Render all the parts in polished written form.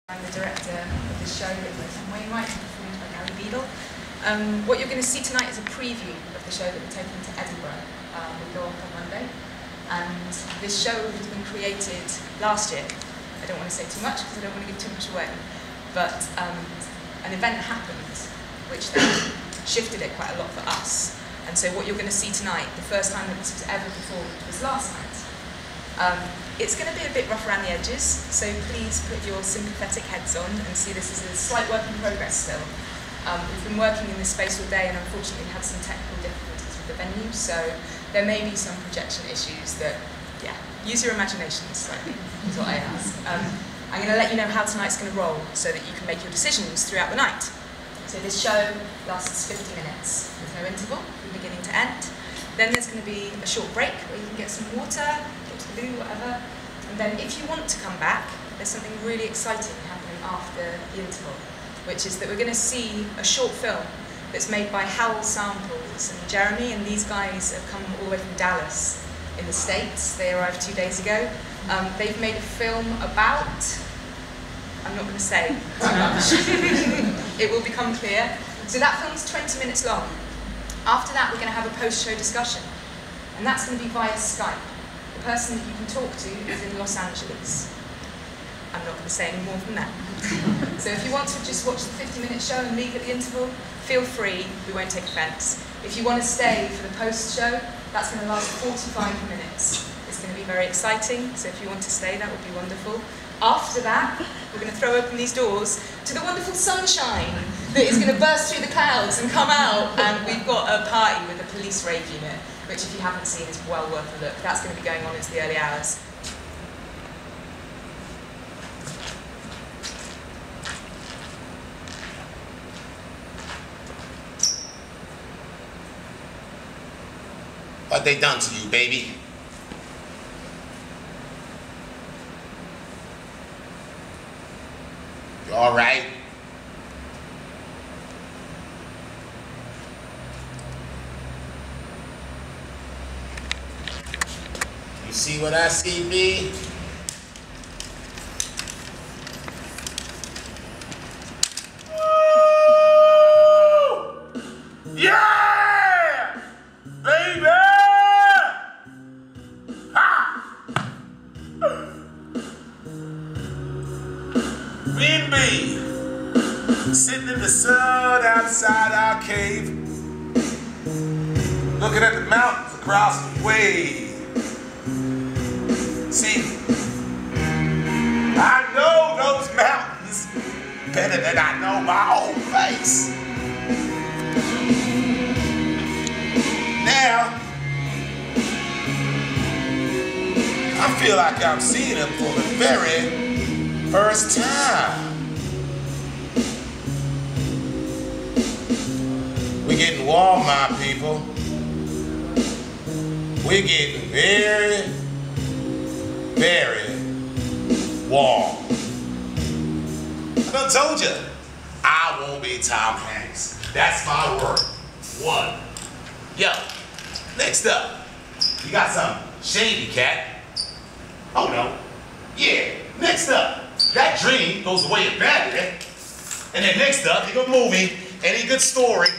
I'm the director of the show, Wainwright, performed by Gary Beadle. What you're going to see tonight is a preview of the show that we're taking to Edinburgh. We go off on Monday, and this show has been created last year. I don't want to say too much because I don't want to give too much away, but an event happened which then shifted it quite a lot for us. And so what you're going to see tonight, the first time that this was ever performed was last night. It's going to be a bit rough around the edges, so please put your sympathetic heads on and see this as a slight work in progress still. We've been working in this space all day and unfortunately had some technical difficulties with the venue, so there may be some projection issues that, yeah, use your imagination slightly, is what I ask. I'm going to let you know how tonight's going to roll so that you can make your decisions throughout the night. So this show lasts 50 minutes with no interval from beginning to end. Then there's going to be a short break where you can get some water, get to the loo, whatever. And then if you want to come back, there's something really exciting happening after the interval, which is that we're going to see a short film that's made by Howell Samples and Jeremy, and these guys have come all the way from Dallas in the States. They arrived 2 days ago. They've made a film about, I'm not going to say too much, it will become clear. So that film's 20 minutes long. After that, we're going to have a post-show discussion, and that's going to be via Skype. The person that you can talk to is in Los Angeles. I'm not going to say any more than that. So if you want to just watch the 50-minute show and leave at the interval, feel free, we won't take offence. If you want to stay for the post-show, that's going to last 45 minutes. It's going to be very exciting, so if you want to stay, that would be wonderful. After that, we're going to throw open these doors to the wonderful sunshine that is going to burst through the clouds and come out, and we've got a party with a police rave unit, which if you haven't seen is well worth a look. That's going to be going on into the early hours. What they done to you, baby? You all right? You see what I see, B? Woo! Yeah! Baby! Me and B, sitting in the sun outside our cave, looking at the mountains across the way. See, I know those mountains better than I know my own face. Now, I feel like I'm seeing them for the very first time. We're getting warm, my people. We're getting very, very warm. I done told you, I won't be Tom Hanks. That's my word. One. Yo, next up, you got some shady cat. Oh no. Yeah, next up. That dream goes away in Batman. And then next up, you got a movie, any good story.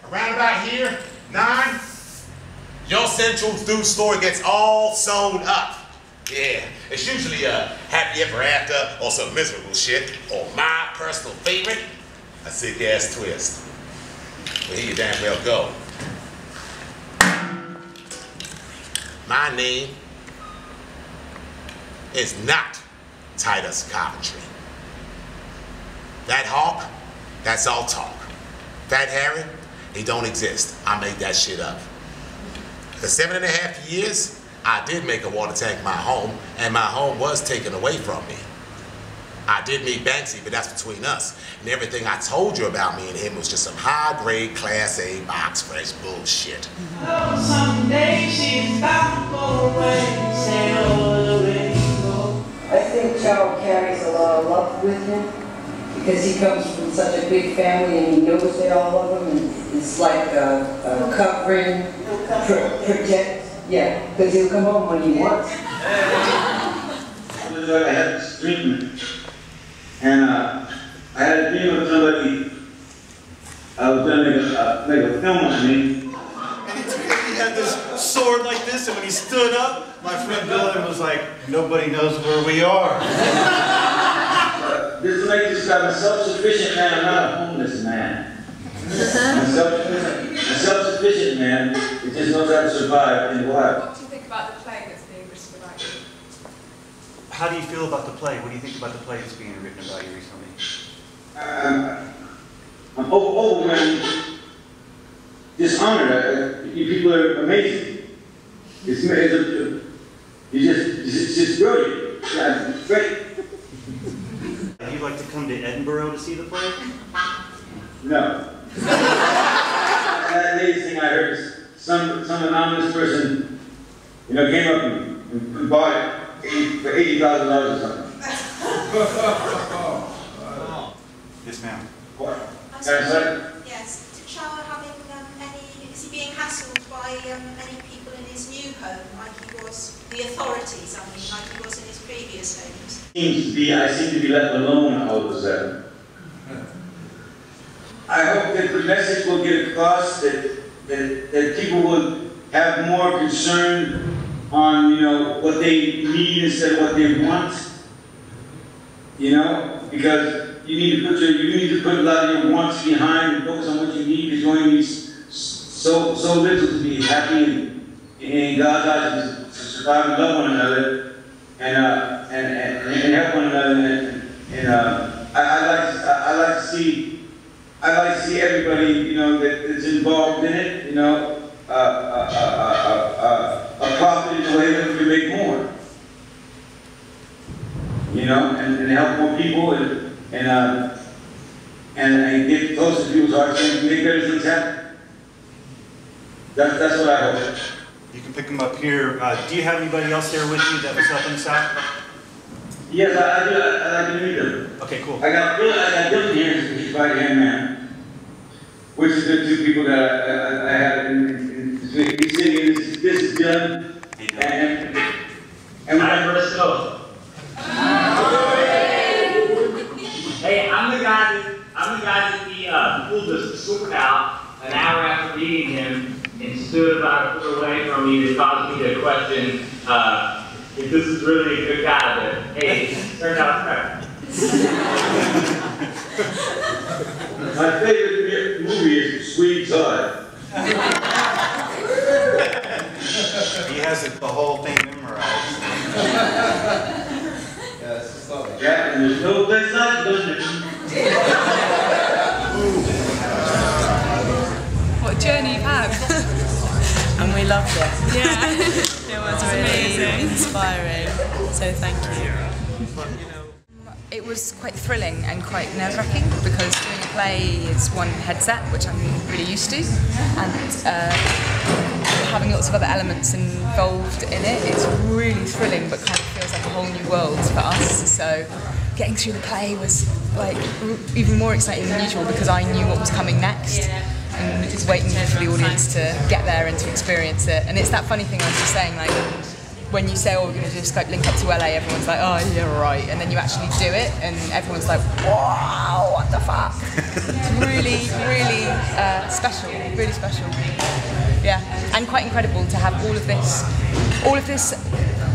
Around about here, 9, your central news story gets all sewn up. Yeah, it's usually a happy ever after or some miserable shit, or my personal favorite, a sick ass twist. Well, here you damn well go. My name is not Titus Coventry. That hawk, that's all talk. Fat Harry, he don't exist. I made that shit up. For 7.5 years, I did make a water tank my home, and my home was taken away from me. I did meet Banksy, but that's between us. And everything I told you about me and him was just some high-grade, Class A, box fresh bullshit. Oh, someday she's bound to go away, sail over the rainbow. I think Charles carries a lot of love with him because he comes from such a big family and he knows they all love him, and it's like a covering, protect. Yeah, because he'll come home when he wants. It was like I had this dream. And I had a dream of somebody, I was going to make a film on me. And he had this sword like this, and when he stood up, my friend Dylan was like, nobody knows where we are. This is like this guy, I'm a self-sufficient man, I'm not a homeless man. I'm a self-sufficient man that just knows how to survive in the wild. What do you think about the play that's being written about you? How do you feel about the play? What do you think about the play that's being written about you recently? I'm overwhelmed, dishonored. You people are amazing. It's just brilliant. Yeah, it's great. Would you like to come to Edinburgh to see the play? No. That latest thing I heard is some anonymous person, came up and bought it for $80,000 or something. Yes, ma'am. What? Yes. T'Challa having is he being hassled by any people in his new home, like he was, the authorities, like he was in his previous homes? I seem to be left alone all of a sudden. I hope that the message will get across that people will have more concern on, what they need instead of what they want. Because you need to put a lot of your wants behind and focus on what you need, because you only need so little to be happy in God's eyes, to survive and love one another and help one another. I like to see everybody that's involved in it, a profit in a way that we can make more, and help more people and get closer to people's hearts and make better things happen. That's what I hope. You can pick them up here. Do you have anybody else there with you that was helping us out? Yes, I do. I like to meet them. Okay, cool. I got Dylan here, he's right-hand man, which is the two people that I have in this week. He's sitting. This is Dylan. And Hi, Bristol. Hey, I'm the guy that the fool just swooped out an hour after meeting him and stood about a foot away from me to cause me to question if this is really a good guy. But hey, it turned out correct. My favorite movie is Sweet Todd. He has the whole thing memorized. Yeah, and there's no place like it. What a journey you've had. And we loved it. Yeah, it was Really amazing. inspiring. So thank you. It was quite thrilling and quite nerve-wracking because doing a play is one headset, which I'm really used to, and having lots of other elements involved in it, it's really thrilling but kind of feels like a whole new world for us. So getting through the play was like even more exciting than usual because I knew what was coming next and was waiting for the audience to get there and to experience it. And it's that funny thing I was just saying, like, when you say, oh, we're going to do a Skype link up to LA, everyone's like, oh, yeah, right. And then you actually do it, and everyone's like, wow, what the fuck? It's really, really special, really special. Yeah, and quite incredible to have all of this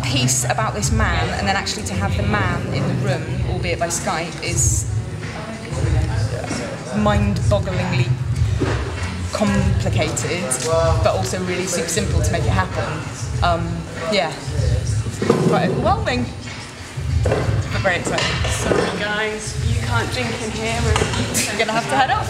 piece about this man, and then actually to have the man in the room, albeit by Skype, is mind-bogglingly complicated, but also really super simple to make it happen. Yeah, quite overwhelming, but very exciting. Sorry guys, you can't drink in here. We're gonna have to head off.